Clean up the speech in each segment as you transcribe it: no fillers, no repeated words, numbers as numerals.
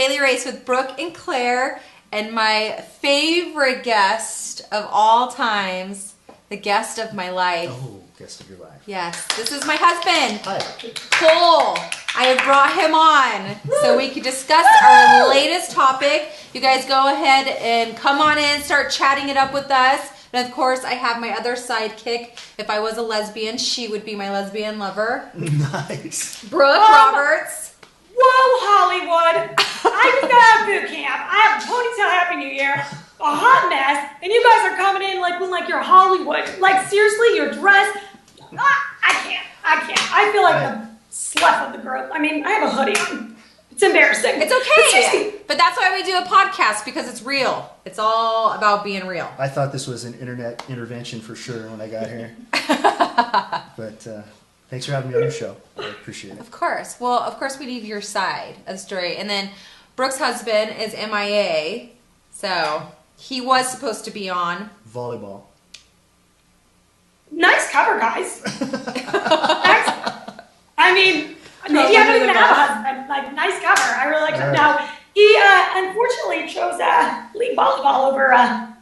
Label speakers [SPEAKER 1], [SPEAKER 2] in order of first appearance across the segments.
[SPEAKER 1] Daily Race with Brooke and Claire, and my favorite guest of all times, the guest of my life.
[SPEAKER 2] Oh, guest of your life.
[SPEAKER 1] Yes, this is my husband.
[SPEAKER 2] Hi.
[SPEAKER 1] Cole. I have brought him on so we can discuss our latest topic. You guys go ahead and come on in, start chatting it up with us. And of course, I have my other sidekick. If I was a lesbian, she would be my lesbian lover.
[SPEAKER 2] Nice.
[SPEAKER 1] Brooke Roberts.
[SPEAKER 3] Whoa, Hollywood. I just got out of boot camp. I have a ponytail, Happy New Year, a hot mess, and you guys are coming in like you're Hollywood. Like, seriously, you're dressed. I can't. I feel like the slut of the group. I mean, I have a hoodie on. It's embarrassing.
[SPEAKER 1] It's okay. But that's why we do a podcast, because it's real. It's all about being real.
[SPEAKER 2] I thought this was an internet intervention for sure when I got here. But thanks for having me on your show. I appreciate it.
[SPEAKER 1] Of course. Well, of course we need your side of the story. And then Brooke's husband is MIA. So he was supposed to be on.
[SPEAKER 2] Volleyball.
[SPEAKER 3] Nice cover, guys. Nice. I mean, maybe I don't even have a husband. Like, nice cover. I really like it. Now, he unfortunately chose league volleyball over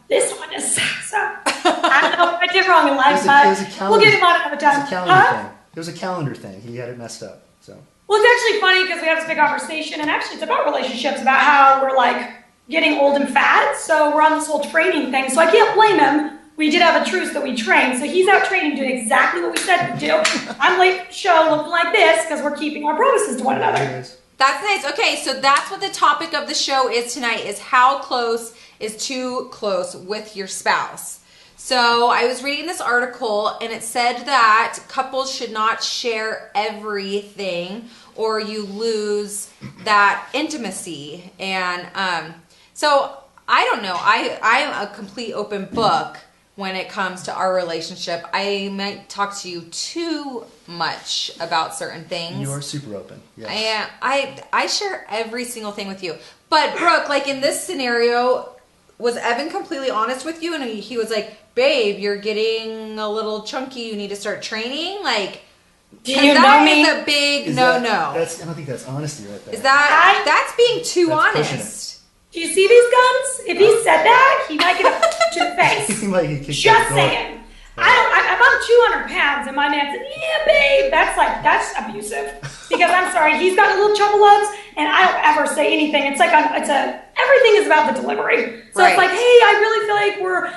[SPEAKER 3] this one. So, I don't know what I did wrong in life, but we'll get him on another time.
[SPEAKER 2] It was a calendar thing. It was a calendar thing. He had it messed up. So.
[SPEAKER 3] Well, it's actually funny because we had this big conversation, and actually it's about relationships, about how we're like getting old and fat. So we're on this whole training thing. So I can't blame him. We did have a truce that we trained. So he's out training, doing exactly what we said we'd do. I'm late for the show looking like this because we're keeping our promises to one another.
[SPEAKER 1] That's nice. Okay, so that's what the topic of the show is tonight, is how close is too close with your spouse. So I was reading this article, and it said that couples should not share everything or you lose that intimacy. And so I don't know. I'm a complete open book when it comes to our relationship. I might talk to you too much about certain things.
[SPEAKER 2] You are super open. Yes.
[SPEAKER 1] I share every single thing with you. But Brooke, like in this scenario, was Evan completely honest with you? And he was like, babe, you're getting a little chunky. You need to start training. Like,
[SPEAKER 3] do you know me?
[SPEAKER 1] Is a big no-no.
[SPEAKER 2] I don't think that's honesty right there.
[SPEAKER 1] Is that, that's being too honest.
[SPEAKER 3] Do you see these guns? If he said that, he might get a to the face.
[SPEAKER 2] He might get kicked
[SPEAKER 3] Just saying. I'm 200 pounds, and my man said, yeah, babe. That's abusive. Because I'm sorry, he's got a little trouble ups, and I don't ever say anything. It's like, everything is about the delivery. So It's like, hey, I really feel like we're,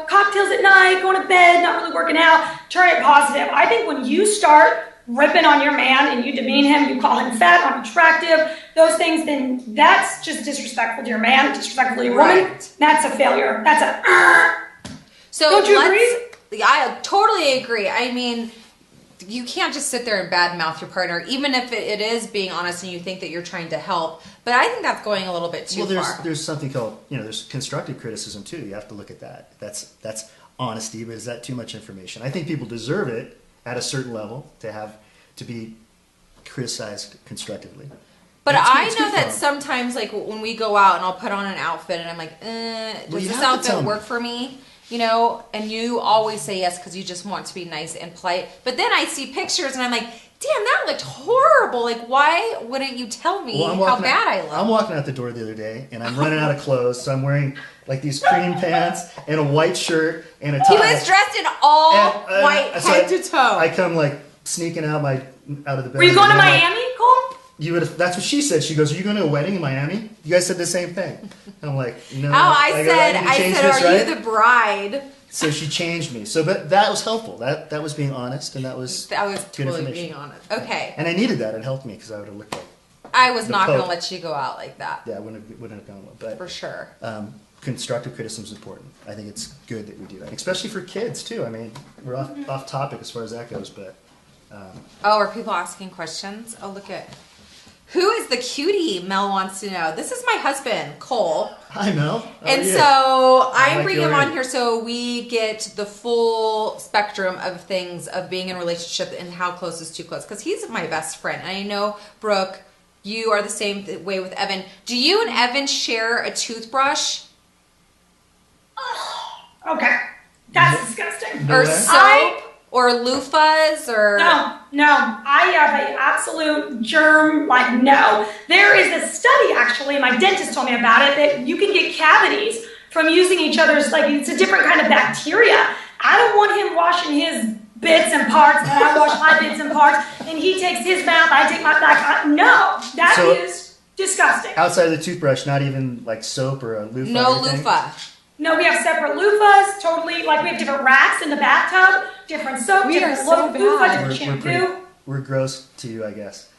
[SPEAKER 3] cocktails at night, going to bed, not really working out. Turn it positive. I think when you start ripping on your man and you demean him, you call him fat, unattractive, those things, then that's just disrespectful to your man, disrespectful to your woman. That's a failure. That's a
[SPEAKER 1] So
[SPEAKER 3] don't you agree?
[SPEAKER 1] I totally agree. I mean, you can't just sit there and badmouth your partner, even if it is being honest and you think that you're trying to help. But I think that's going a little bit too far.
[SPEAKER 2] There's something called, there's constructive criticism too. You have to look at that. That's honesty, but is that too much information? I think people deserve it at a certain level to be criticized constructively.
[SPEAKER 1] But I know that sometimes, like when we go out and I'll put on an outfit and I'm like, does this outfit work for me? And you always say yes because you just want to be nice and polite. But then I see pictures and I'm like, damn, that looked horrible. Like, why wouldn't you tell me how bad I look?
[SPEAKER 2] I'm walking out the door the other day and I'm running out of clothes, so I'm wearing like these cream pants and a white shirt and a tie.
[SPEAKER 1] He was dressed in all white, head to toe.
[SPEAKER 2] I come like sneaking out of the bed.
[SPEAKER 3] Were you going to Miami, Cole?
[SPEAKER 2] That's what she said. She goes, "Are you going to a wedding in Miami?" You guys said the same thing. And I'm like, "No."
[SPEAKER 1] Oh, I said, "Are you the bride?"
[SPEAKER 2] So she changed me. But that was helpful. That was being honest, and that was
[SPEAKER 1] totally being honest. Okay.
[SPEAKER 2] And I needed that. It helped me because I would have looked like.
[SPEAKER 1] I was not going to let you go out like that.
[SPEAKER 2] Yeah, I wouldn't have gone well. But
[SPEAKER 1] for sure.
[SPEAKER 2] Constructive criticism is important. I think it's good that we do that, especially for kids too. I mean, we're off topic as far as that goes, but.
[SPEAKER 1] Are people asking questions? Oh, look at. Who is the cutie? Mel wants to know. This is my husband, Cole.
[SPEAKER 2] Hi, Mel.
[SPEAKER 1] And so I'm bringing him on here so we get the full spectrum of things of being in a relationship and how close is too close. Because he's my best friend. And I know, Brooke, you are the same way with Evan. Do you and Evan share a toothbrush?
[SPEAKER 3] Okay. That's disgusting.
[SPEAKER 1] Or soap? Or loofahs, or...
[SPEAKER 3] No. I have an absolute germ, no. There is a study, actually, actually, my dentist told me about it, that you can get cavities from using each other's, like, it's a different kind of bacteria. I don't want him washing his bits and parts, and I wash my bits and parts, and he takes his mouth, I take my, like, no, that is disgusting.
[SPEAKER 2] Outside of the toothbrush, not even like soap or a loofah?
[SPEAKER 1] No loofah.
[SPEAKER 3] No, we have separate loofahs, totally, like we have different racks in the bathtub, different soap, different loofah, different shampoo.
[SPEAKER 2] We're gross to you, I guess.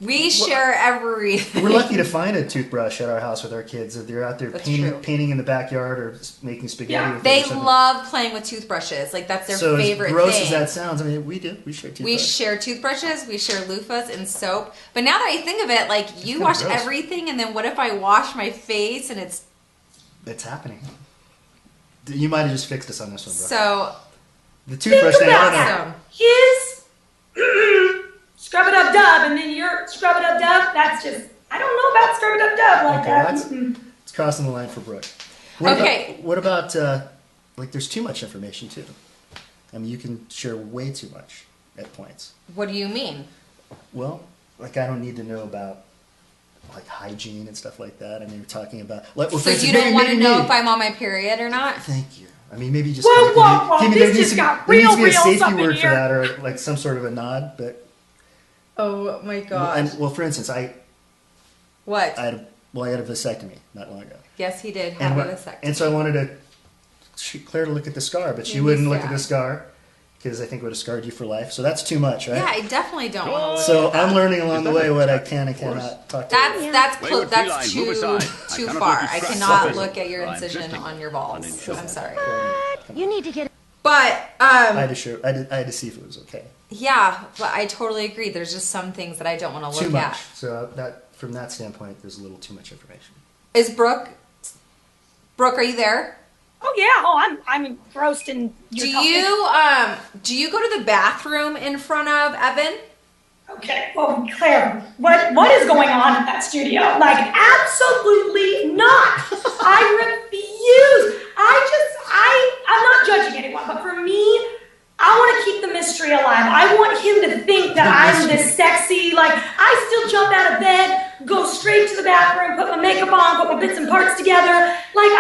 [SPEAKER 1] We share everything.
[SPEAKER 2] We're lucky to find a toothbrush at our house with our kids. If they're out there painting in the backyard or making spaghetti.
[SPEAKER 3] Yeah.
[SPEAKER 1] They love playing with toothbrushes. Like, that's their favorite thing.
[SPEAKER 2] So as gross as that sounds, I mean, we do. We share toothbrushes.
[SPEAKER 1] We share toothbrushes. We share loofahs and soap. But now that I think of it, like, you wash everything, and then what if I wash my face and it's...
[SPEAKER 2] It's happening. You might have just fixed us on this one, bro.
[SPEAKER 1] So...
[SPEAKER 2] The toothbrush thing, I don't know.
[SPEAKER 3] His... Scrub it up dub, and then your scrub it up dub, that's just, I don't know about scrub it up dub like that.
[SPEAKER 2] It's crossing the line for Brooke. What about, like, there's too much information, too. I mean, you can share way too much at points.
[SPEAKER 1] What do you mean?
[SPEAKER 2] Well, like, I don't need to know about, like, hygiene and stuff like that. I mean, you're talking about... Like, well,
[SPEAKER 1] so you don't want to know if I'm on my period or not?
[SPEAKER 2] Thank you. I mean, maybe just...
[SPEAKER 3] Whoa, this just got real
[SPEAKER 2] a safety
[SPEAKER 3] up in
[SPEAKER 2] word
[SPEAKER 3] here.
[SPEAKER 2] for that, or, like, some sort of a nod, but...
[SPEAKER 1] Oh my gosh.
[SPEAKER 2] Well, for instance, I had a vasectomy not long ago.
[SPEAKER 1] Yes, he did have a vasectomy.
[SPEAKER 2] And so I wanted Claire to look at the scar, but she wouldn't look at the scar because I think it would have scarred you for life. So that's too much, right?
[SPEAKER 1] Yeah, I definitely don't want to look
[SPEAKER 2] So
[SPEAKER 1] at that.
[SPEAKER 2] I'm learning along the way what I can and cannot talk to.
[SPEAKER 1] That's too far. I cannot look at your incision on your balls. I'm sorry.
[SPEAKER 4] You need to get...
[SPEAKER 2] I had to see if it was okay.
[SPEAKER 1] Yeah, but I totally agree. There's just some things that I don't want to look at.
[SPEAKER 2] So from that standpoint, there's a little too much information.
[SPEAKER 1] Is Brooke, are you there?
[SPEAKER 3] Oh yeah. Oh, I'm engrossed in your topic.
[SPEAKER 1] Do you go to the bathroom in front of Evan?
[SPEAKER 3] Okay. Well, Claire, what is going on in that studio? Like, absolutely not. I refuse. I'm not judging anyone, but for me, I want to keep the mystery alive. I want him to think that I'm this sexy, like, I still jump out of bed, go straight to the bathroom, put my makeup on, put my bits and parts together. Like,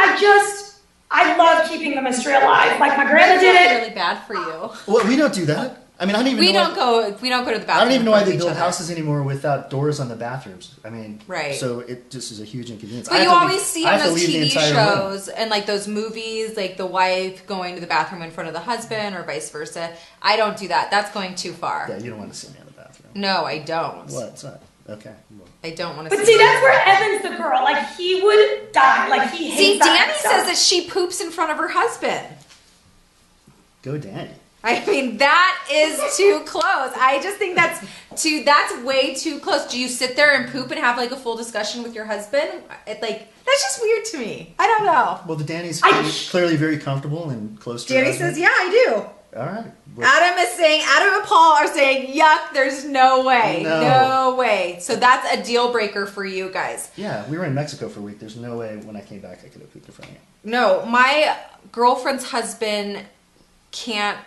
[SPEAKER 3] I love keeping the mystery alive. Like, my grandma did it.
[SPEAKER 1] Really bad for you.
[SPEAKER 2] Well, we don't do that. I mean, I don't even know.
[SPEAKER 1] We don't go to the bathroom.
[SPEAKER 2] I don't even know why they build houses anymore without doors on the bathrooms. I mean,
[SPEAKER 1] right.
[SPEAKER 2] So it just is a huge inconvenience.
[SPEAKER 1] But you always see in those TV shows and like those movies, like the wife going to the bathroom in front of the husband or vice versa. I don't do that. That's going too far.
[SPEAKER 2] Yeah, you don't want to see me in the bathroom.
[SPEAKER 1] No, I don't.
[SPEAKER 2] What? It's not. Okay. Well.
[SPEAKER 1] I don't want to.
[SPEAKER 3] But see, that's where Evan's the girl. Like, he would die. Like, he hates that.
[SPEAKER 1] See, Danny says that she poops in front of her husband.
[SPEAKER 2] Go, Danny.
[SPEAKER 1] I mean, that is too close. I just think that's way too close. Do you sit there and poop and have like a full discussion with your husband? That's just weird to me. I don't know.
[SPEAKER 2] Well, the Danny's clearly very comfortable and close to
[SPEAKER 1] Danny says, yeah, I do.
[SPEAKER 2] All right.
[SPEAKER 1] Well, Adam and Paul are saying, yuck, there's no way. No way. So that's a deal breaker for you guys.
[SPEAKER 2] Yeah, we were in Mexico for a week. There's no way when I came back I could have pooped in front of you.
[SPEAKER 1] No, my girlfriend's husband can't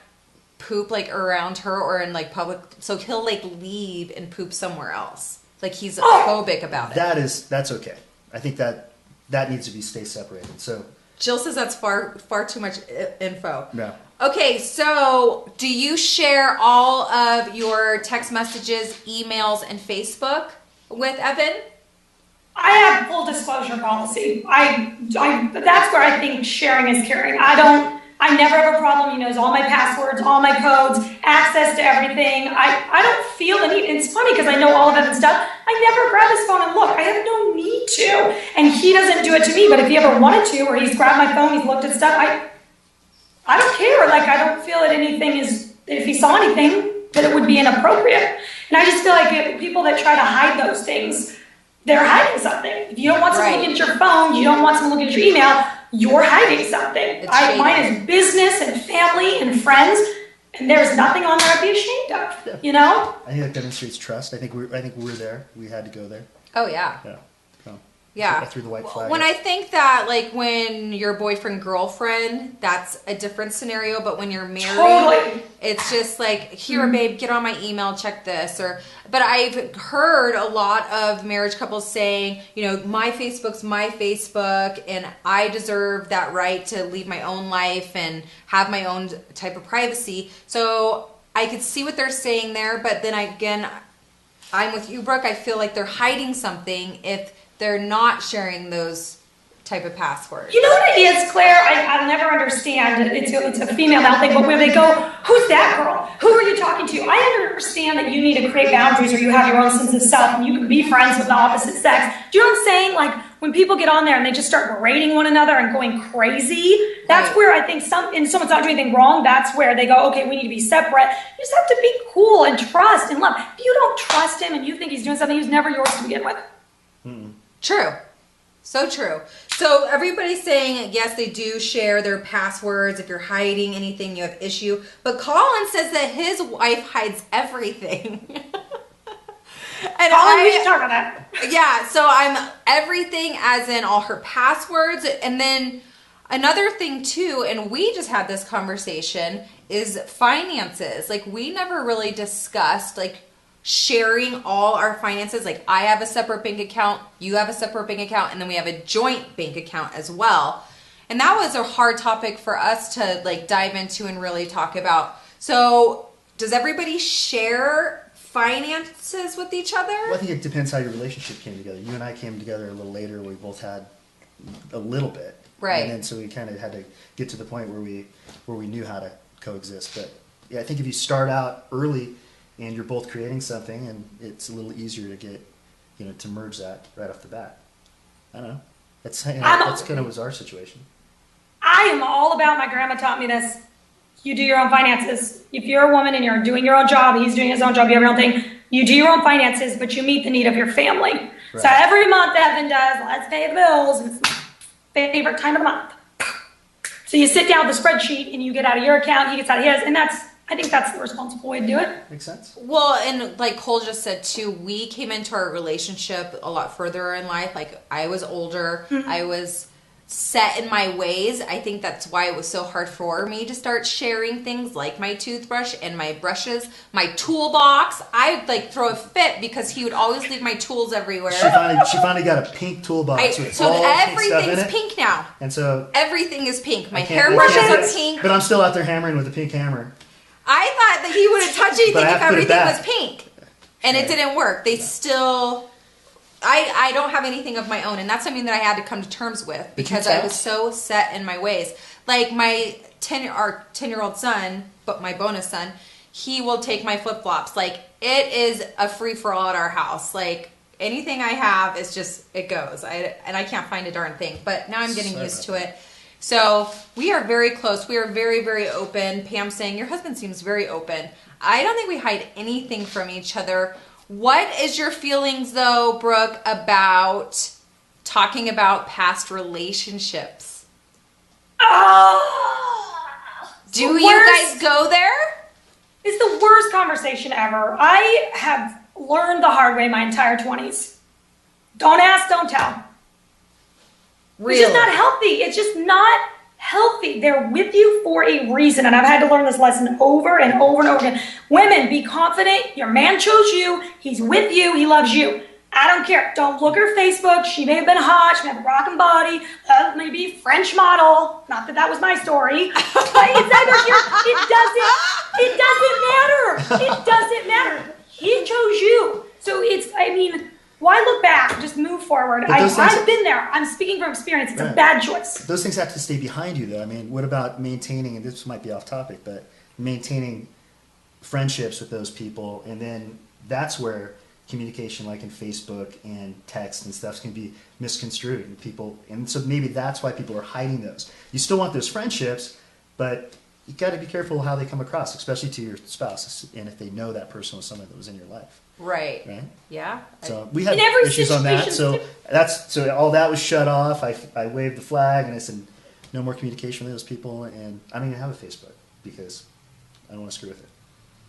[SPEAKER 1] poop like around her or in like public, so he'll like leave and poop somewhere else. Like, he's phobic about it.
[SPEAKER 2] That's okay. I think that needs to stay separated. So
[SPEAKER 1] Jill says that's far too much info.
[SPEAKER 2] No.
[SPEAKER 1] Okay, so do you share all of your text messages, emails, and Facebook with Evan?
[SPEAKER 3] I have full disclosure policy. That's where I think sharing is caring. I never have a problem. He knows all my passwords, all my codes, access to everything. I don't feel the need. It's funny because I know all of Evan's stuff. I never grab his phone and look. I have no need to. And he doesn't do it to me. But if he ever wanted to, or he's grabbed my phone, he's looked at stuff, I don't care. Like, I don't feel that anything is, if he saw anything, that it would be inappropriate. And I just feel like people that try to hide those things, they're hiding something. If you don't want someone looking at your phone, you don't want someone looking at your email, you're hiding something. Mine is business and family and friends, and there's nothing on there I'd be ashamed of. Yeah. You know?
[SPEAKER 2] I think that demonstrates trust. I think we're there. We had to go there.
[SPEAKER 1] Oh yeah.
[SPEAKER 2] Yeah. So.
[SPEAKER 1] Yeah.
[SPEAKER 2] I threw the white flag.
[SPEAKER 1] When I think that, like, when you're boyfriend, girlfriend, that's a different scenario. But when you're married,
[SPEAKER 3] Totally.
[SPEAKER 1] it's just like, here, babe, get on my email, check this. But I've heard a lot of marriage couples saying, you know, my Facebook's my Facebook, and I deserve that right to lead my own life and have my own type of privacy. So I could see what they're saying there. But then again, I'm with you, Brooke. I feel like they're hiding something if they're not sharing those type of passwords.
[SPEAKER 3] You know what it is, Claire? I'll never understand. It's a female male thing, but where they go, who's that girl? Who are you talking to? I understand that you need to create boundaries or you have your own sense of self and you can be friends with the opposite sex. Do you know what I'm saying? Like, when people get on there and they just start berating one another and going crazy, that's where I think and someone's not doing anything wrong, that's where they go, okay, we need to be separate. You just have to be cool and trust and love. If you don't trust him and you think he's doing something, he's never yours to begin with.
[SPEAKER 1] True. So true. So everybody's saying, yes, they do share their passwords. If you're hiding anything, you have issue. But Colin says that his wife hides everything. And
[SPEAKER 3] Colin, we should talk about that.
[SPEAKER 1] Yeah, so I'm everything as in all her passwords. And then another thing too, and we just had this conversation, is finances. Like, we never really discussed, like, sharing all our finances. Like, I have a separate bank account, you have a separate bank account, and then we have a joint bank account as well. And that was a hard topic for us to, like, dive into and really talk about. So does everybody share finances with each other?
[SPEAKER 2] Well, I think it depends how your relationship came together. You and I came together a little later. We both had a little bit,
[SPEAKER 1] right?
[SPEAKER 2] And then so we kind of had to get to the point where we knew how to coexist. But yeah, I think if you start out early and you're both creating something, and it's a little easier to get, you know, to merge that right off the bat. I don't know. That's kind of was our situation.
[SPEAKER 3] I am all about, my grandma taught me this. You do your own finances. If you're a woman and you're doing your own job, he's doing his own job, you have your own thing, you do your own finances, but you meet the need of your family. Right. So every month Evan does, let's pay the bills. It's my favorite time of the month. So you sit down with a spreadsheet and you get out of your account, he gets out of his, and I think that's the responsible way to do it.
[SPEAKER 2] Makes sense.
[SPEAKER 1] Well, and like Cole just said too, we came into our relationship a lot further in life. Like, I was older, I was set in my ways. I think that's why it was so hard for me to start sharing things like my toothbrush and my brushes, my toolbox. I'd like throw a fit because he would always leave my tools everywhere.
[SPEAKER 2] She finally got a pink toolbox
[SPEAKER 1] so everything's pink now.
[SPEAKER 2] And so
[SPEAKER 1] everything is pink. My hairbrushes are pink.
[SPEAKER 2] But I'm still out there hammering with a pink hammer.
[SPEAKER 1] I thought that he wouldn't touch anything if everything was pink. And it didn't work. They still... I don't have anything of my own, and that's something that I had to come to terms with because I was so set in my ways. Like, my 10-year-old son, but my bonus son, he will take my flip-flops. Like, it is a free-for-all at our house. Like, anything I have is just, it goes. And I can't find a darn thing. But now I'm getting used to it. So we are very close. We are very, very open. Pam saying, your husband seems very open. I don't think we hide anything from each other. What is your feelings, though, Brooke, about talking about past relationships? Do you guys go there?
[SPEAKER 3] It's the worst conversation ever. I have learned the hard way my entire 20s. Don't ask, don't tell. Really? It's just not healthy. It's just not healthy. They're with you for a reason. And I've had to learn this lesson over and over and over again. Women, be confident. Your man chose you. He's with you. He loves you. I don't care. Don't look at her Facebook. She may have been hot. She may have a rockin' body. Maybe French model. Not that that was my story. But it's neither here. It doesn't matter. It doesn't matter. He chose you. So why look back? Just move forward. I've been there. I'm speaking from experience. It's a bad choice.
[SPEAKER 2] Those things have to stay behind you, though. I mean, what about maintaining, and this might be off topic, but maintaining friendships with those people, and then that's where communication like in Facebook and text and stuff can be misconstrued. And so maybe that's why people are hiding those. You still want those friendships, but you got to be careful how they come across, especially to your spouse, and if they know that person was someone that was in your life.
[SPEAKER 1] Right. Yeah.
[SPEAKER 2] So we had issues on that. So all that was shut off. I waved the flag and I said no more communication with those people, and I don't even have a Facebook because I don't want to screw with it.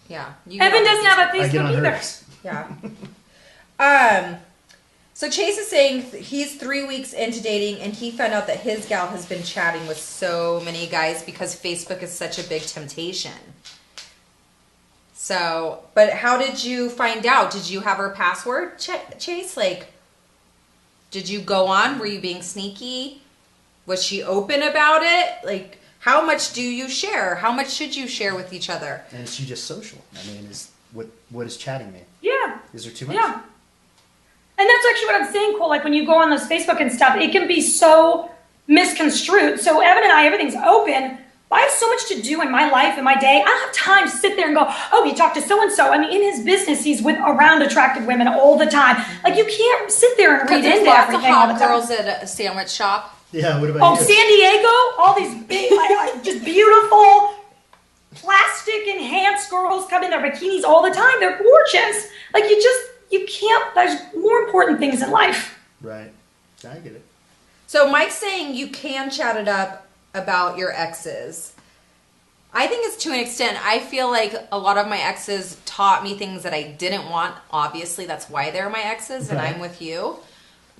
[SPEAKER 1] Yeah.
[SPEAKER 3] Evan doesn't have a Facebook either.
[SPEAKER 1] Yeah. So Chase is saying he's 3 weeks into dating and he found out that his gal has been chatting with so many guys because Facebook is such a big temptation. So, but how did you find out? Did you have her password, Chase? Like, did you go on? Were you being sneaky? Was she open about it? Like, how much do you share? How much should you share with each other?
[SPEAKER 2] And is she just social? I mean, what does chatting mean?
[SPEAKER 3] Yeah.
[SPEAKER 2] Is there too much?
[SPEAKER 3] Yeah. And that's actually what I'm saying, Cole. Like when you go on those Facebook and stuff, it can be so misconstrued. So Evan and I, everything's open. But I have so much to do in my life, in my day. I don't have time to sit there and go, oh, he talked to so-and-so. I mean, in his business, he's around attractive women all the time. Like you can't sit there and read into everything all the time.
[SPEAKER 1] Lots of hot girls at a sandwich shop.
[SPEAKER 2] Yeah, what about you?
[SPEAKER 3] San Diego, all these big, just beautiful, plastic-enhanced girls come in their bikinis all the time. They're gorgeous. Like you can't, there's more important things in life.
[SPEAKER 2] Right. I get it.
[SPEAKER 1] So Mike's saying you can chat it up about your exes. I think it's to an extent. I feel like a lot of my exes taught me things that I didn't want. Obviously, that's why they're my exes, and
[SPEAKER 2] right.
[SPEAKER 1] I'm with you.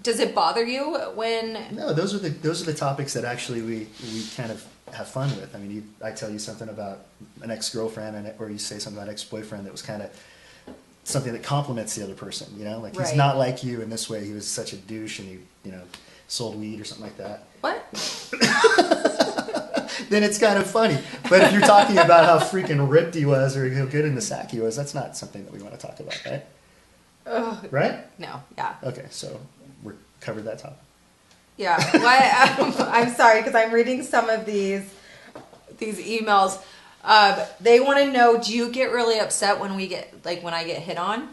[SPEAKER 1] Does it bother you when?
[SPEAKER 2] No, those are the topics that actually we kind of have fun with. I mean, I tell you something about an ex-girlfriend, or you say something about ex-boyfriend that was kind of something that compliments the other person. You know, like he's not like you in this way. He was such a douche, and he sold weed or something like that.
[SPEAKER 1] What?
[SPEAKER 2] Then it's kind of funny. But if you're talking about how freaking ripped he was or how good in the sack he was, that's not something that we want to talk about, right? Right?
[SPEAKER 1] No. Yeah.
[SPEAKER 2] Okay, so we're covered that topic.
[SPEAKER 1] Yeah. I'm sorry because I'm reading some of these emails. They want to know: do you get really upset when when I get hit on?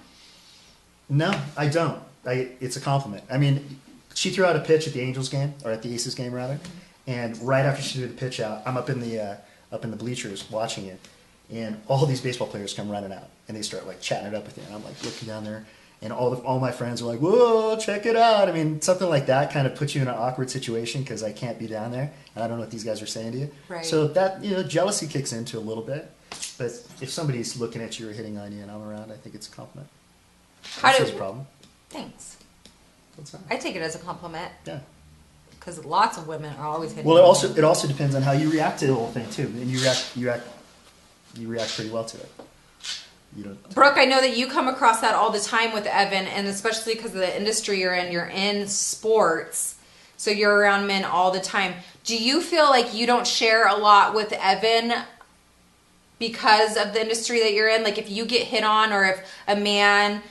[SPEAKER 2] No, I don't. It's a compliment. I mean, she threw out a pitch at the Angels game, or at the Aces game rather, and right after she threw the pitch out, I'm up in the bleachers watching it, and all these baseball players come running out, and they start like chatting it up with you, and I'm like looking down there, and all my friends are like, "Whoa, check it out!" I mean, something like that kind of puts you in an awkward situation because I can't be down there, and I don't know what these guys are saying to you.
[SPEAKER 1] Right.
[SPEAKER 2] So that jealousy kicks into a little bit, but if somebody's looking at you or hitting on you, and I'm around, I think it's a compliment. That's a problem.
[SPEAKER 1] Thanks.
[SPEAKER 2] What's that?
[SPEAKER 1] I take it as a compliment.
[SPEAKER 2] Yeah.
[SPEAKER 1] Because lots of women are always hitting.
[SPEAKER 2] Well, it also depends on how you react to the whole thing too, and you react pretty well to it. You don't.
[SPEAKER 1] Brooke, I know that you come across that all the time with Evan, and especially because of the industry you're in. You're in sports, so you're around men all the time. Do you feel like you don't share a lot with Evan because of the industry that you're in? Like if you get hit on, or if a man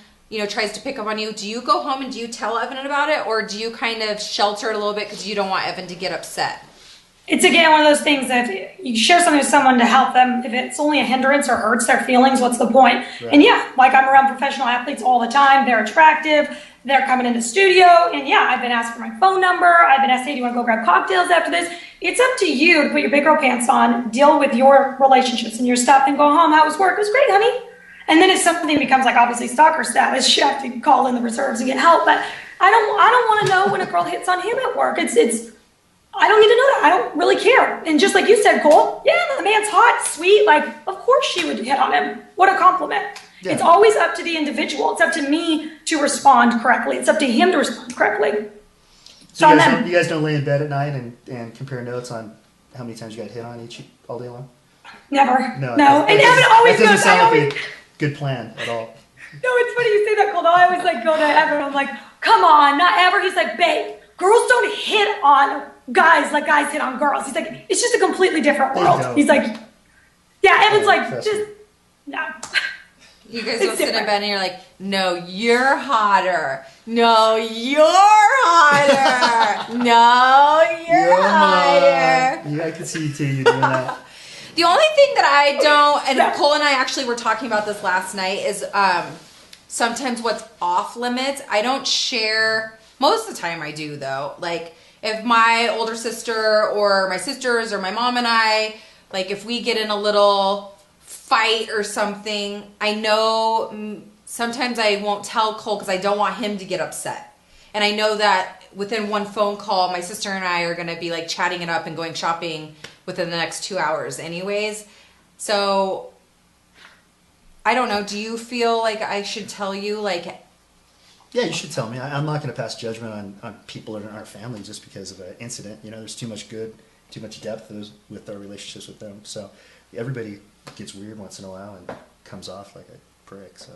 [SPEAKER 1] tries to pick up on you, do you go home and do you tell Evan about it, or do you kind of shelter it a little bit because you don't want Evan to get upset?
[SPEAKER 3] It's again one of those things that if you share something with someone to help them, if it's only a hindrance or hurts their feelings, what's the point? Right. And yeah, like I'm around professional athletes all the time. They're attractive. They're coming into studio. And yeah, I've been asked for my phone number. I've been asked, hey, do you want to go grab cocktails after this? It's up to you to put your big girl pants on, deal with your relationships and your stuff, and go home. How was work? It was great, honey. And then if something becomes like obviously stalker status, you have to call in the reserves and get help. But I don't want to know when a girl hits on him at work. It's I don't need to know that. I don't really care. And just like you said, Cole, yeah, the man's hot, sweet. Like, of course she would hit on him. What a compliment. Yeah. It's always up to the individual. It's up to me to respond correctly. It's up to him to respond correctly.
[SPEAKER 2] So you guys don't lay in bed at night and compare notes on how many times you got hit on all day long?
[SPEAKER 3] Never.
[SPEAKER 2] No.
[SPEAKER 3] And Evan always goes,
[SPEAKER 2] good plan at all.
[SPEAKER 3] No, it's funny you say that, Cole. I always go to Evan. I'm like, come on, not ever. He's like, babe, girls don't hit on guys like guys hit on girls. He's like, it's just a completely different world. He's like, yeah, Evan's like, just, no.
[SPEAKER 1] You guys will sit in bed and you're like, no, you're hotter. No, you're hotter. No, you're hotter.
[SPEAKER 2] Yeah, I can see you too. You're doing that.
[SPEAKER 1] The only thing that I don't, and Cole and I actually were talking about this last night, is sometimes what's off limits. I don't share, most of the time I do though. Like if my older sister or my sisters or my mom and I, like if we get in a little fight or something, I know sometimes I won't tell Cole because I don't want him to get upset. And I know that within one phone call, my sister and I are going to be like chatting it up and going shopping within the next 2 hours anyways. So I don't know. Do you feel like I should tell you like
[SPEAKER 2] Yeah, you should tell me. I'm not going to pass judgment on people in our family just because of an incident. There's too much good, too much depth with our relationships with them. So everybody gets weird once in a while and comes off like a prick. So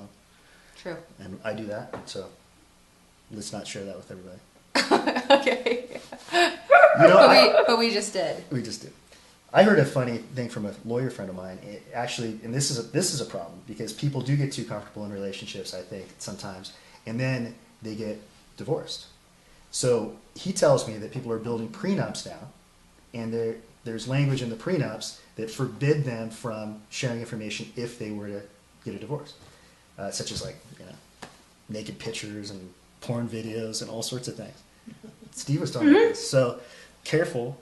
[SPEAKER 1] True.
[SPEAKER 2] And I do that. So let's not share that with everybody.
[SPEAKER 1] Okay. But we just did.
[SPEAKER 2] We just did. I heard a funny thing from a lawyer friend of mine. And this is a problem because people do get too comfortable in relationships, I think, sometimes, and then they get divorced. So he tells me that people are building prenups now, and there's language in the prenups that forbid them from sharing information if they were to get a divorce, such as naked pictures and porn videos and all sorts of things. Steve was talking about this. So careful.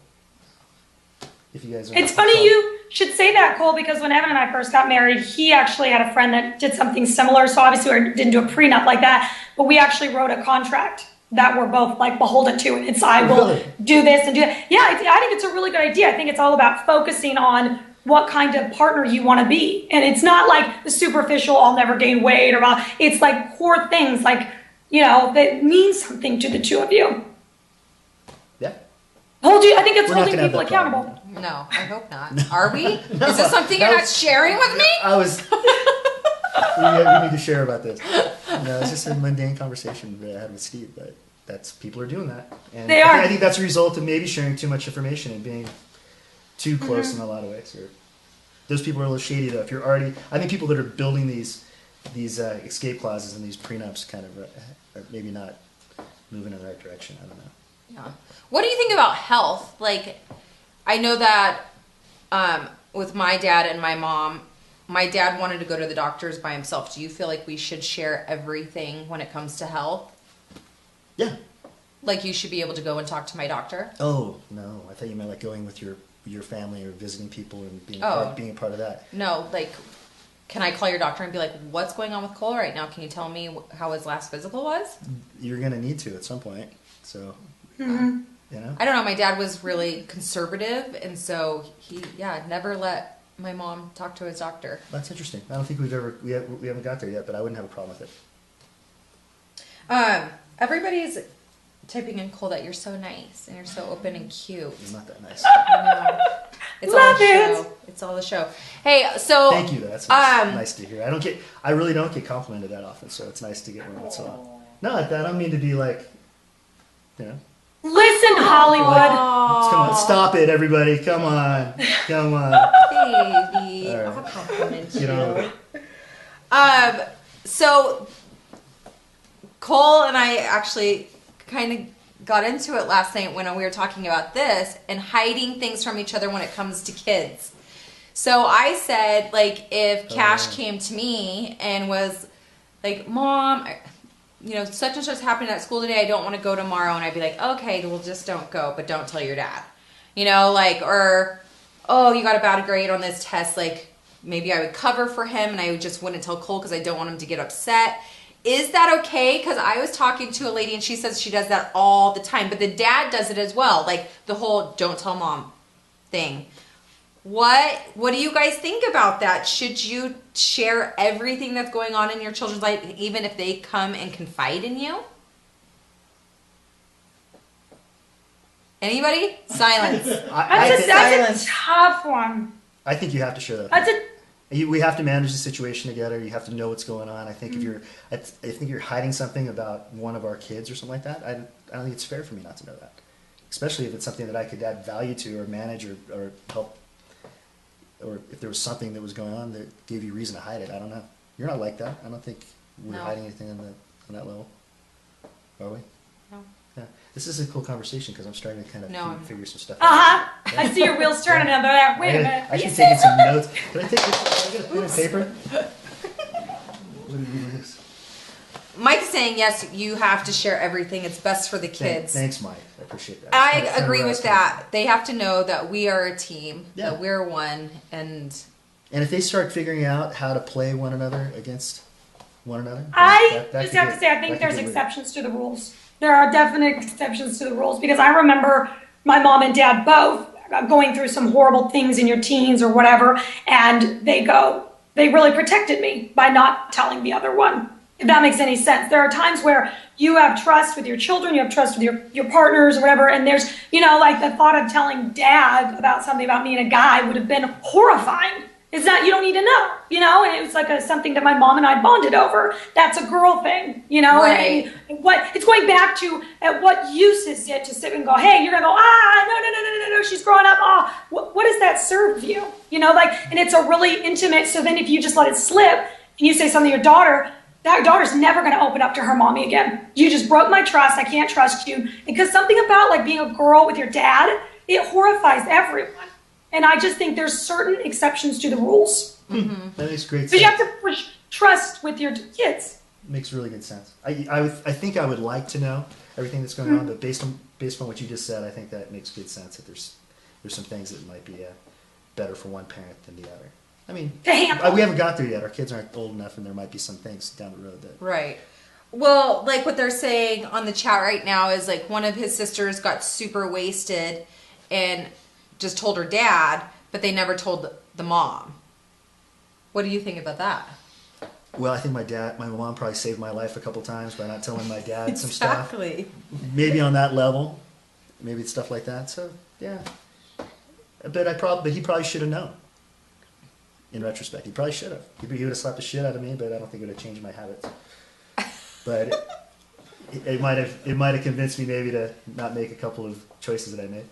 [SPEAKER 2] If you guys
[SPEAKER 3] it's funny you should say that, Cole, because when Evan and I first got married, he actually had a friend that did something similar. So obviously we didn't do a prenup like that, but we actually wrote a contract that we're both like beholden to. It's I will do this and do that. Yeah, I think it's a really good idea. I think it's all about focusing on what kind of partner you want to be. And it's not like the superficial, I'll never gain weight, or it's like core things like, that means something to the two of you.
[SPEAKER 2] Yeah.
[SPEAKER 3] I think it's holding people accountable.
[SPEAKER 1] No, I hope not. Are we? No, is this something you're not sharing with me?
[SPEAKER 2] We need to share about this. No, it's just a mundane conversation that I had with Steve, but people are doing that. And
[SPEAKER 3] they are.
[SPEAKER 2] I think that's a result of maybe sharing too much information and being too close in a lot of ways. Those people are a little shady, though. I think people that are building these escape clauses and these prenups kind of are maybe not moving in the right direction. I don't know.
[SPEAKER 1] Yeah. What do you think about health? Like, I know that with my dad and my mom, my dad wanted to go to the doctors by himself. Do you feel like we should share everything when it comes to health?
[SPEAKER 2] Yeah.
[SPEAKER 1] Like you should be able to go and talk to my doctor?
[SPEAKER 2] Oh, no. I thought you meant like going with your family or visiting people and being a part of that.
[SPEAKER 1] No, like, can I call your doctor and be like, what's going on with Cole right now? Can you tell me how his last physical was?
[SPEAKER 2] You're going to need to at some point. So,
[SPEAKER 1] I don't know. My dad was really conservative, and so he, never let my mom talk to his doctor.
[SPEAKER 2] That's interesting. I don't think we haven't got there yet, but I wouldn't have a problem with
[SPEAKER 1] it. Everybody's typing in, Cole, that you're so nice and you're so open and cute.
[SPEAKER 2] You're not that nice.
[SPEAKER 1] I know. It's all the show. It's all the show. Hey, so
[SPEAKER 2] thank you. That's nice to hear. I really don't get complimented that often, so it's nice to get one once in a while. No, I don't mean to be like,
[SPEAKER 3] Listen, Hollywood.
[SPEAKER 2] Come on, stop it, everybody. Come on.
[SPEAKER 1] Baby,
[SPEAKER 2] right.
[SPEAKER 1] I'll compliment you.
[SPEAKER 2] Get on with it.
[SPEAKER 1] So Cole and I actually kind of got into it last night when we were talking about this and hiding things from each other when it comes to kids. So I said, like, if Cash came to me and was like, Mom, such and such happened at school today, I don't want to go tomorrow. And I'd be like, okay, well, just don't go, but don't tell your dad. Or, oh, you got a bad grade on this test. Like, maybe I would cover for him and I just wouldn't tell Cole because I don't want him to get upset. Is that okay? Because I was talking to a lady and she says she does that all the time, but the dad does it as well. Like the whole don't tell mom thing. What do you guys think about that? Should you share everything that's going on in your children's life, even if they come and confide in you? Anybody? Silence.
[SPEAKER 3] That's a tough one.
[SPEAKER 2] I think you have to share that. We have to manage the situation together. You have to know what's going on. I think if you're hiding something about one of our kids or something like that, I don't think it's fair for me not to know that. Especially if it's something that I could add value to or manage or help. Or if there was something that was going on that gave you reason to hide it. I don't know. You're not like that. I don't think we're hiding anything on that level. Are we?
[SPEAKER 1] No.
[SPEAKER 2] Yeah. This is a cool conversation because I'm starting to kind of figure some stuff out.
[SPEAKER 3] Yeah. I see your wheels turning over there. Wait a minute.
[SPEAKER 2] I should take some notes. Can I take this? Can I get a pen and paper? What do you do this?
[SPEAKER 1] Mike's saying yes, you have to share everything. It's best for the kids.
[SPEAKER 2] Thanks, Mike. I appreciate that.
[SPEAKER 1] I agree with that. They have to know that we are a team,
[SPEAKER 2] Yeah.
[SPEAKER 1] that we're one, and
[SPEAKER 2] if they start figuring out how to play one another against one another,
[SPEAKER 3] I just have to say, I think there's exceptions to the rules. There are definite exceptions to the rules because I remember my mom and dad both going through some horrible things in your teens or whatever, and they really protected me by not telling the other one. if that makes any sense. There are times where you have trust with your children, you have trust with your partners or whatever, and there's, like the thought of telling dad about something about me and a guy would have been horrifying. It's not, you don't need to know, and it was like something that my mom and I bonded over. That's a girl thing,
[SPEAKER 1] Right.
[SPEAKER 3] and what it's going back to, at what use is it to sit and go, hey, you're gonna go, no, she's growing up, what does that serve you? And it's a really intimate, so then if you just let it slip and you say something to your daughter, that daughter's never going to open up to her mommy again. You just broke my trust. I can't trust you. Because something about like being a girl with your dad, it horrifies everyone. And I just think there's certain exceptions to the rules.
[SPEAKER 2] Mm-hmm. That makes great sense.
[SPEAKER 3] But you have to push trust with your kids.
[SPEAKER 2] Makes really good sense. I think I would like to know everything that's going on, but based on what you just said, I think that makes good sense. That there's some things that might be better for one parent than the other. I mean, we haven't got there yet. Our kids aren't old enough, and there might be some things down the road that...
[SPEAKER 1] Right. Well, like what they're saying on the chat right now is like one of his sisters got super wasted and just told her dad, but they never told the mom. What do you think about that?
[SPEAKER 2] Well, I think my mom probably saved my life a couple times by not telling my dad some stuff.
[SPEAKER 1] Exactly.
[SPEAKER 2] Maybe on that level. Maybe it's stuff like that. So, yeah. But he probably should have known. In retrospect, he probably should have. He would have slapped the shit out of me, but I don't think it would have changed my habits. But it might have convinced me maybe to not make a couple of choices that I made.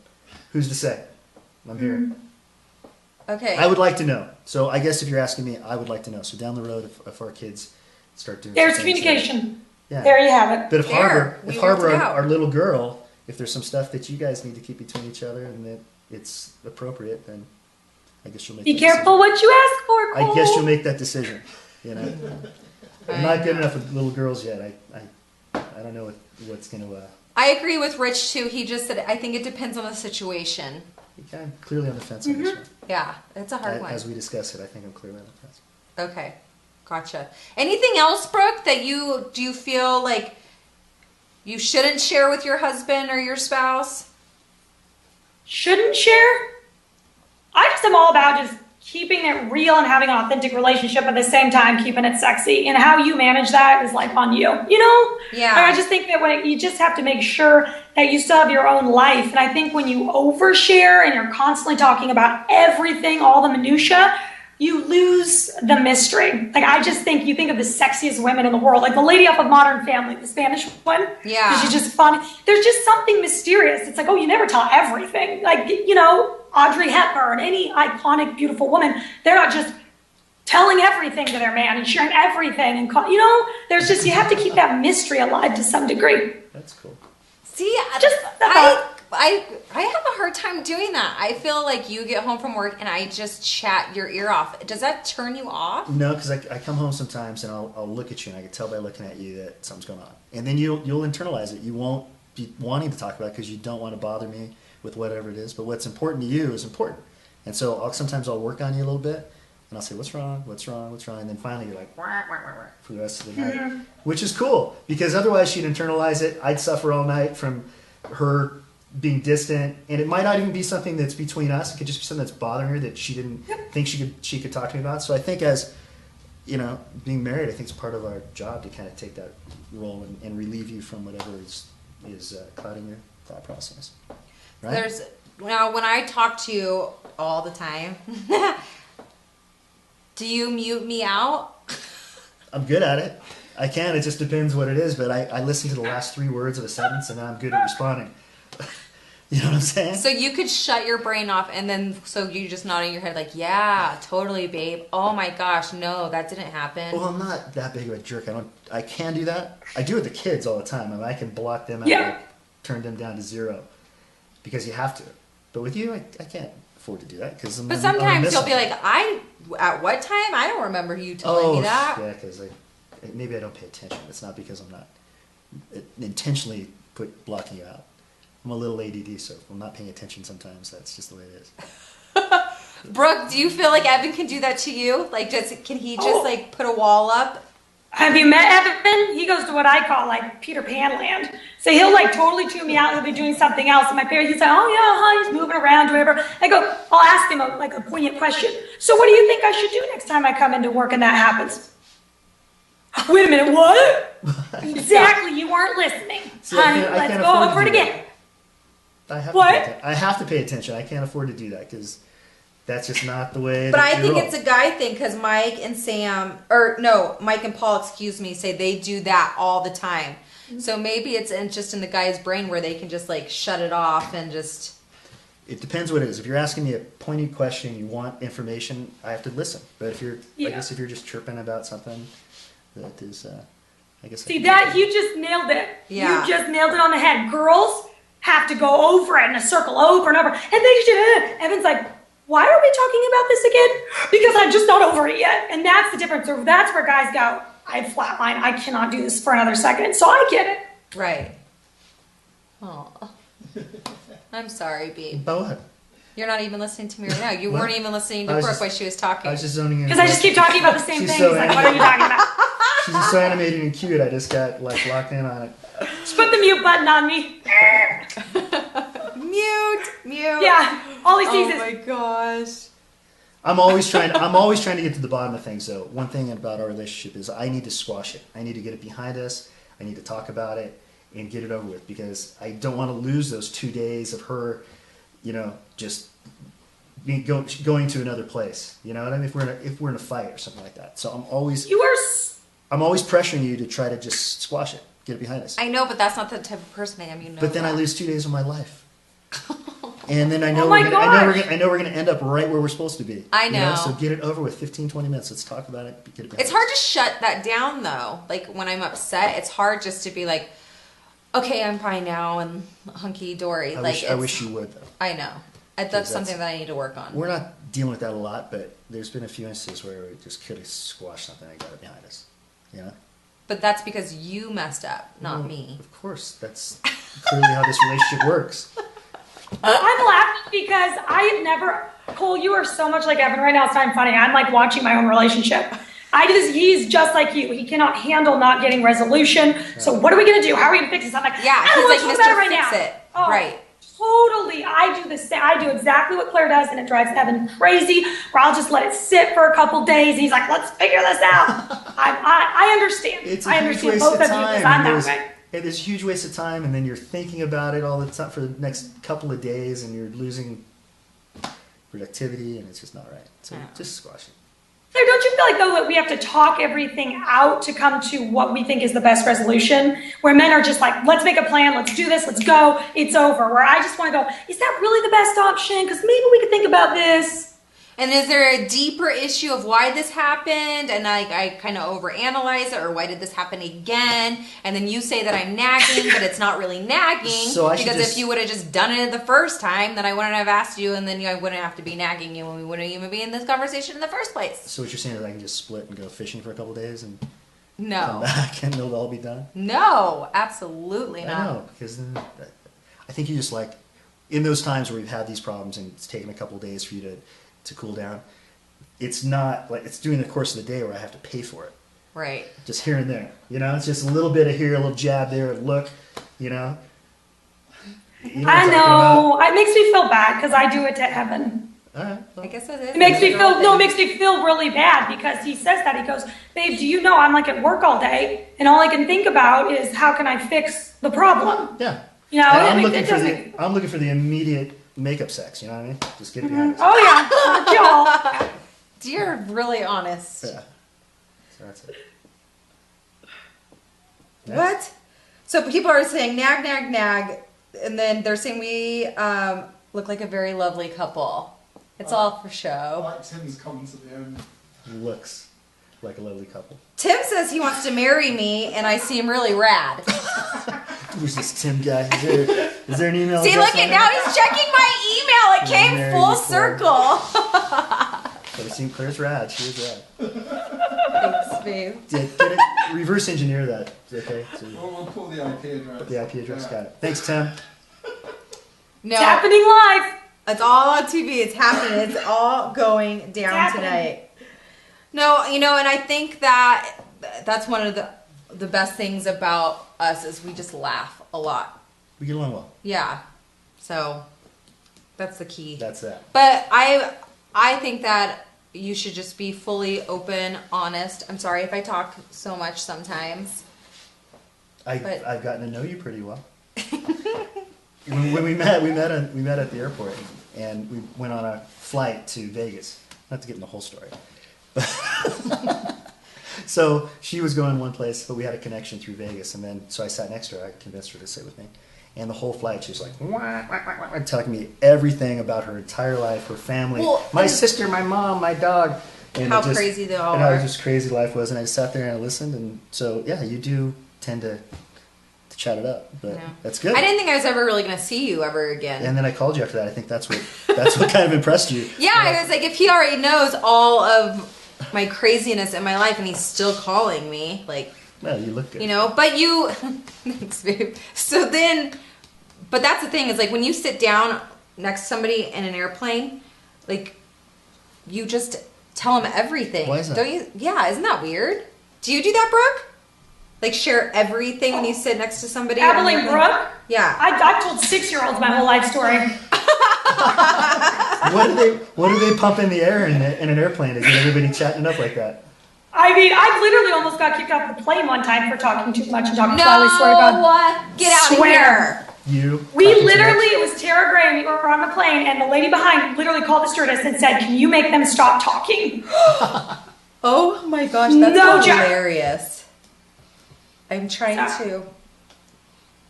[SPEAKER 2] Who's to say? I'm here.
[SPEAKER 1] Okay.
[SPEAKER 2] I would like to know. So I guess if you're asking me, I would like to know. So down the road, if our kids start doing,
[SPEAKER 3] there's communication.
[SPEAKER 2] Yeah.
[SPEAKER 3] There you have it.
[SPEAKER 2] But if Harbor,
[SPEAKER 1] out.
[SPEAKER 2] our little girl, if there's some stuff that you guys need to keep between each other and that it's appropriate, then I guess you'll make.
[SPEAKER 3] Be careful what you ask for, Cole.
[SPEAKER 2] I guess you'll make that decision. I'm not good enough with little girls yet. I don't know what's going to...
[SPEAKER 1] I agree with Rich, too. He just said, I think it depends on the situation.
[SPEAKER 2] You're kind of clearly on the fence on this one.
[SPEAKER 1] Yeah, it's a hard one.
[SPEAKER 2] As we discuss it, I think I'm clearly on the fence.
[SPEAKER 1] Okay, gotcha. Anything else, Brooke, that do you feel like you shouldn't share with your husband or your spouse?
[SPEAKER 3] Shouldn't share? I just am all about just keeping it real and having an authentic relationship, at the same time keeping it sexy. And how you manage that is like on you,
[SPEAKER 1] Yeah.
[SPEAKER 3] I just think that you just have to make sure that you still have your own life. And I think when you overshare and you're constantly talking about everything, all the minutia, you lose the mystery. Like, I just think you think of the sexiest women in the world, like the lady off of Modern Family, the Spanish one.
[SPEAKER 1] Yeah.
[SPEAKER 3] She's just fun. There's just something mysterious. It's like, oh, you never tell everything. Like, Audrey Hepburn, any iconic, beautiful woman, they're not just telling everything to their man and sharing everything. And, there's just, you have to keep that mystery alive to some degree.
[SPEAKER 2] That's cool.
[SPEAKER 1] See, I have a hard time doing that. I feel like you get home from work and I just chat your ear off. Does that turn you off?
[SPEAKER 2] No, because I come home sometimes and I'll look at you and I can tell by looking at you that something's going on. And then you'll internalize it. You won't be wanting to talk about it because you don't want to bother me with whatever it is. But what's important to you is important. And so sometimes I'll work on you a little bit and I'll say, what's wrong? And then finally you're like, wah, wah, wah, wah, for the rest of the night. Which is cool, because otherwise she'd internalize it. I'd suffer all night from her being distant, and it might not even be something that's between us. It could just be something that's bothering her that she didn't think she could talk to me about. So I think, as being married, I think it's part of our job to kind of take that role and relieve you from whatever is clouding your thought process. Right?
[SPEAKER 1] Now, when I talk to you all the time, do you mute me out?
[SPEAKER 2] I'm good at it. I can. It just depends what it is. But I listen to the last 3 words of a sentence, and then I'm good at responding. You know what I'm saying?
[SPEAKER 1] So you could shut your brain off, and then so you just nodding your head like, yeah, totally, babe. Oh my gosh, no, that didn't happen.
[SPEAKER 2] Well, I'm not that big of a jerk. I can do that. I do it with the kids all the time. I mean, I can block them out, and turn them down to 0, because you have to. But with you, I can't afford to do that, because
[SPEAKER 1] But sometimes you'll be like, at what time? I don't remember you telling me that.
[SPEAKER 2] Yeah, because maybe I don't pay attention. It's not because I'm not intentionally blocking you out. I'm a little ADD, so if I'm not paying attention sometimes, that's just the way it is.
[SPEAKER 1] Brooke, do you feel like Evan can do that to you? Like, can he just put a wall up?
[SPEAKER 3] Have you met Evan? He goes to what I call like Peter Pan land. So he'll totally tune me out. He'll be doing something else. And my parents, he'll say, oh yeah, huh? He's moving around, whatever. I'll ask him a poignant question. So what do you think I should do next time I come into work and that happens? Wait a minute, what? Exactly, you weren't listening.
[SPEAKER 2] See, I
[SPEAKER 3] Honey,
[SPEAKER 2] can't- I
[SPEAKER 3] let's
[SPEAKER 2] can't
[SPEAKER 3] go
[SPEAKER 2] afford to
[SPEAKER 3] over it
[SPEAKER 2] do that.
[SPEAKER 3] again.
[SPEAKER 2] I have to pay attention. I can't afford to do that because that's just not the way.
[SPEAKER 1] But
[SPEAKER 2] that
[SPEAKER 1] I
[SPEAKER 2] you
[SPEAKER 1] think
[SPEAKER 2] roll.
[SPEAKER 1] it's a guy thing because Mike and Sam, or no, Mike and Paul, excuse me, say they do that all the time. So maybe it's just in the guy's brain where they can just like shut it off and just.
[SPEAKER 2] It depends what it is. If you're asking me a pointed question, you want information, I have to listen. But if you're, I guess if you're just chirping about something that is, I guess.
[SPEAKER 3] See that you just nailed it.
[SPEAKER 1] Yeah.
[SPEAKER 3] You just nailed it on the head. Girls have to go over it in a circle over and over, and they should. Evan's like, why are we talking about this again? Because I'm just not over it yet, and that's the difference. So that's where guys go, I flatline. I cannot do this for another second. So I get it.
[SPEAKER 1] Right. Oh. I'm sorry, B.
[SPEAKER 2] But what?
[SPEAKER 1] You're not even listening to me right now. You
[SPEAKER 2] What?
[SPEAKER 1] weren't even listening to
[SPEAKER 2] I was
[SPEAKER 1] Brooke
[SPEAKER 2] just-
[SPEAKER 1] while she was talking.
[SPEAKER 2] I was just zoning in.
[SPEAKER 3] Because I just keep talking about the same
[SPEAKER 2] She's
[SPEAKER 3] thing.
[SPEAKER 2] so
[SPEAKER 3] It's like, what are you talking about?
[SPEAKER 2] She's just so animated and cute. I just got like locked in on it.
[SPEAKER 3] Just put the mute button on me.
[SPEAKER 1] Mute.
[SPEAKER 3] Yeah, all he sees
[SPEAKER 1] Oh
[SPEAKER 3] is.
[SPEAKER 1] my gosh.
[SPEAKER 2] I'm always trying to get to the bottom of things. Though one thing about our relationship is I need to squash it. I need to get it behind us. I need to talk about it and get it over with because I don't want to lose those 2 days of her, just going to another place. You know what I mean? If we're in a fight or something like that. So I'm always pressuring you to try to just squash it, get it behind us.
[SPEAKER 1] I know, but that's not the type of person I am. You know.
[SPEAKER 2] But then I
[SPEAKER 1] that.
[SPEAKER 2] lose 2 days of my life. And then I know
[SPEAKER 3] Oh my
[SPEAKER 2] I know we're gonna end up right where we're supposed to be.
[SPEAKER 1] I know.
[SPEAKER 2] So get it over with. 15, 20 minutes. Let's talk about it. Get it behind
[SPEAKER 1] It's hard to shut that down though. Like when I'm upset, it's hard just to be like, okay, I'm fine now and hunky dory.
[SPEAKER 2] I wish you would though.
[SPEAKER 1] I know. That's something that I need to work on.
[SPEAKER 2] We're not dealing with that a lot, but there's been a few instances where we just could have squashed something and got it behind us. You know?
[SPEAKER 1] But that's because you messed up, not
[SPEAKER 2] Well,
[SPEAKER 1] me.
[SPEAKER 2] Of course, that's clearly how this relationship works.
[SPEAKER 3] I'm laughing because I have never. Cole, you are so much like Evan right now. It's not even funny. I'm like watching my own relationship. He's just like you. He cannot handle not getting resolution. So what are we gonna do? How are we gonna fix this? I'm like,
[SPEAKER 1] Yeah,
[SPEAKER 3] I don't
[SPEAKER 1] he's
[SPEAKER 3] want
[SPEAKER 1] like,
[SPEAKER 3] to talk
[SPEAKER 1] Mr.
[SPEAKER 3] about it right
[SPEAKER 1] Fix
[SPEAKER 3] now.
[SPEAKER 1] It.
[SPEAKER 3] Oh,
[SPEAKER 1] Right.
[SPEAKER 3] Totally. I do the same. I do exactly what Claire does, and it drives Evan crazy. Where I'll just let it sit for a couple days, and he's like, "Let's figure this out." I understand.
[SPEAKER 2] It's
[SPEAKER 3] I
[SPEAKER 2] a huge
[SPEAKER 3] understand
[SPEAKER 2] waste
[SPEAKER 3] both
[SPEAKER 2] of
[SPEAKER 3] of you because I'm
[SPEAKER 2] time.
[SPEAKER 3] that way.
[SPEAKER 2] It is a huge waste of time, and then you're thinking about it all the time for the next couple of days, and you're losing productivity, and it's just not right. So just squash it.
[SPEAKER 3] Claire, don't you feel like, though, that we have to talk everything out to come to what we think is the best resolution? Where men are just like, let's make a plan, let's do this, let's go, it's over. Where I just want to go, is that really the best option? Because maybe we could think about this.
[SPEAKER 1] And is there a deeper issue of why this happened? And I kind of overanalyze it, or why did this happen again? And then you say that I'm nagging, but it's not really nagging.
[SPEAKER 2] So I should
[SPEAKER 1] because
[SPEAKER 2] just-
[SPEAKER 1] if you would have just done it the first time, then I wouldn't have asked you, and then I wouldn't have to be nagging you, and we wouldn't even be in this conversation in the first place.
[SPEAKER 2] So what you're saying is I can just split and go fishing for a couple of days and come
[SPEAKER 1] No.
[SPEAKER 2] back and it'll all be done?
[SPEAKER 1] No, absolutely
[SPEAKER 2] I
[SPEAKER 1] not.
[SPEAKER 2] know, because then I think you just like, in those times where we've had these problems and it's taken a couple of days for you to cool down, it's not like it's during the course of the day where I have to pay for it.
[SPEAKER 1] Right.
[SPEAKER 2] Just here and there. It's just a little bit of here, a little jab there, a look, You know what
[SPEAKER 3] I
[SPEAKER 2] I'm talking
[SPEAKER 3] know. It makes me feel bad because I do it to Evan.
[SPEAKER 2] about? All right.
[SPEAKER 1] I guess it is.
[SPEAKER 3] It makes me feel it makes me feel really bad because he says that. He goes, "Babe, do you know I'm like at work all day and all I can think about is how can I fix the problem?"
[SPEAKER 2] Yeah.
[SPEAKER 3] You know,
[SPEAKER 2] And
[SPEAKER 3] it
[SPEAKER 2] I'm looking for the immediate makeup sex. You know what I mean? Just get it behind us.
[SPEAKER 3] Oh yeah, y'all.
[SPEAKER 1] You're really honest.
[SPEAKER 2] Yeah. So that's it.
[SPEAKER 1] What? So people are saying nag, nag, nag, and then they're saying we look like a very lovely couple. It's all for
[SPEAKER 4] I
[SPEAKER 1] show.
[SPEAKER 4] like Tim's comments at the end.
[SPEAKER 2] Looks like a lovely couple.
[SPEAKER 1] Tim says he wants to marry me, and I seem really rad.
[SPEAKER 2] Who's this Tim guy? Is there an email?
[SPEAKER 1] See,
[SPEAKER 2] address
[SPEAKER 1] look at
[SPEAKER 2] on
[SPEAKER 1] now
[SPEAKER 2] there?
[SPEAKER 1] he's checking my email. It came
[SPEAKER 2] Marry
[SPEAKER 1] full
[SPEAKER 2] you for-
[SPEAKER 1] circle.
[SPEAKER 2] But it seemed Claire's rad. She is rad.
[SPEAKER 1] Thanks, babe.
[SPEAKER 2] Get it. Reverse engineer that. Okay. So
[SPEAKER 4] We'll pull the IP address.
[SPEAKER 2] the IP address. Got it. Thanks, Tim.
[SPEAKER 1] No,
[SPEAKER 3] It's happening live.
[SPEAKER 1] it's all on TV. It's happening. It's all going down
[SPEAKER 3] happening.
[SPEAKER 1] tonight. No, and I think that that's one of the best things about us is we just laugh a lot.
[SPEAKER 2] We get along well.
[SPEAKER 1] Yeah. So that's the key.
[SPEAKER 2] That's that.
[SPEAKER 1] But I think that you should just be fully open, honest. I'm sorry if I talk so much sometimes.
[SPEAKER 2] I've gotten to know you pretty well. when we met at the airport, and we went on a flight to Vegas. Not to get in the whole story. So she was going one place, but we had a connection through Vegas, and then so I sat next to her. I convinced her to sit with me, and the whole flight she was like, wah, wah, wah, wah, telling me everything about her entire life, her family, my sister, my mom, my dog, and
[SPEAKER 1] how crazy they all
[SPEAKER 2] and how
[SPEAKER 1] are.
[SPEAKER 2] just crazy life was. And I just sat there and I listened, and so yeah, you do tend to chat it up, but that's good.
[SPEAKER 1] I didn't think I was ever really going to see you ever again.
[SPEAKER 2] And then I called you after that. I think that's what kind of impressed you.
[SPEAKER 1] Yeah, I was like, if he already knows all of my craziness in my life and he's still calling me, like,
[SPEAKER 2] well, you look good.
[SPEAKER 1] you know, but you, thanks, babe. So then, but that's the thing is like when you sit down next to somebody in an airplane, like, you just tell them everything.
[SPEAKER 2] Why is that?
[SPEAKER 1] Don't you? Yeah, isn't that weird? Do you do that, Brooke? Like share everything when you sit next to somebody?
[SPEAKER 3] Abilene Brooke?
[SPEAKER 1] Yeah.
[SPEAKER 3] I told 6-year-olds my whole life story.
[SPEAKER 2] What do they pump in the air in an airplane to get everybody chatting up like that?
[SPEAKER 3] I mean, I literally almost got kicked off the plane one time for talking too much and talking
[SPEAKER 1] No,
[SPEAKER 3] slowly. Swear to God.
[SPEAKER 1] get out of
[SPEAKER 3] Swear.
[SPEAKER 1] here.
[SPEAKER 3] We literally, it was Tara Gray and we were on the plane and the lady behind literally called the stewardess and said, can you make them stop talking?
[SPEAKER 1] Oh my gosh, that's
[SPEAKER 3] No joke.
[SPEAKER 1] hilarious. I'm trying to.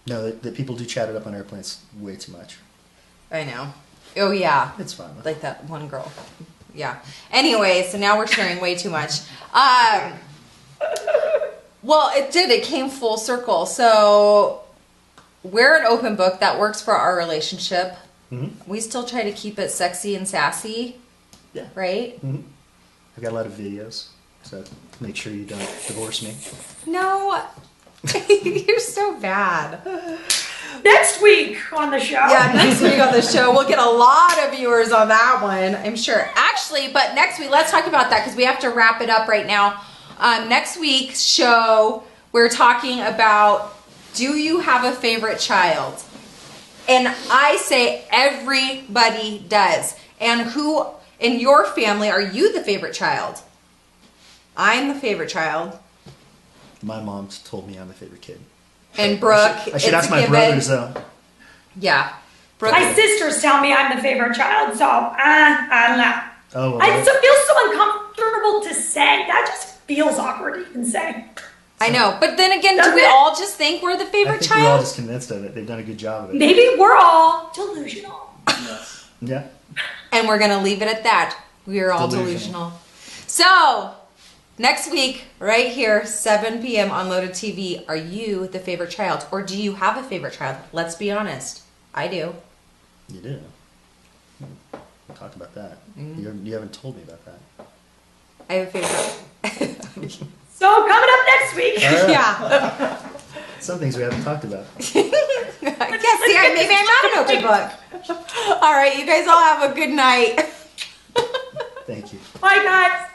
[SPEAKER 2] No, that people do chat it up on airplanes way too much.
[SPEAKER 1] I know. Oh yeah.
[SPEAKER 2] It's fun.
[SPEAKER 1] Like that one girl. Yeah. Anyway, so now we're sharing way too much. Well, it did. It came full circle. So we're an open book that works for our relationship. Mm-hmm. We still try to keep it sexy and sassy.
[SPEAKER 2] Yeah.
[SPEAKER 1] Right?
[SPEAKER 2] Mm-hmm. I've got a lot of videos, so make sure you don't divorce me.
[SPEAKER 1] No. You're so bad.
[SPEAKER 3] Next week on the show.
[SPEAKER 1] Yeah, next week on the show. We'll get a lot of viewers on that one, I'm sure. Actually, but next week, let's talk about that because we have to wrap it up right now. Next week's show, we're talking about, do you have a favorite child? And I say everybody does. And who in your family are you the favorite child? I'm the favorite child.
[SPEAKER 2] My mom told me I'm the favorite kid.
[SPEAKER 1] And Brooke,
[SPEAKER 2] I should ask my brothers though.
[SPEAKER 1] Yeah. Brooke,
[SPEAKER 3] My sisters tell me I'm the favorite child, so I don't know.
[SPEAKER 2] Oh, well,
[SPEAKER 3] I just feel so uncomfortable to say. That just feels awkward to even say.
[SPEAKER 1] I know, but then again, do we all just think we're the
[SPEAKER 2] I
[SPEAKER 1] favorite
[SPEAKER 2] think we're all
[SPEAKER 1] child?
[SPEAKER 2] just convinced of it. They've done a good job of it.
[SPEAKER 3] Maybe we're all delusional.
[SPEAKER 4] Yes.
[SPEAKER 2] Yeah.
[SPEAKER 1] And we're gonna leave it at that. We are all delusional. So, next week, right here, 7 p.m. on Loaded TV, are you the favorite child? Or do you have a favorite child? Let's be honest. I do.
[SPEAKER 2] You do. We'll talk about that. You haven't told me about that.
[SPEAKER 1] I have a favorite.
[SPEAKER 3] So coming up next week.
[SPEAKER 2] All right.
[SPEAKER 1] Yeah.
[SPEAKER 2] Some things we haven't talked about.
[SPEAKER 1] Maybe I'm not an open book. All right, you guys all have a good night.
[SPEAKER 2] Thank you.
[SPEAKER 3] Bye, guys.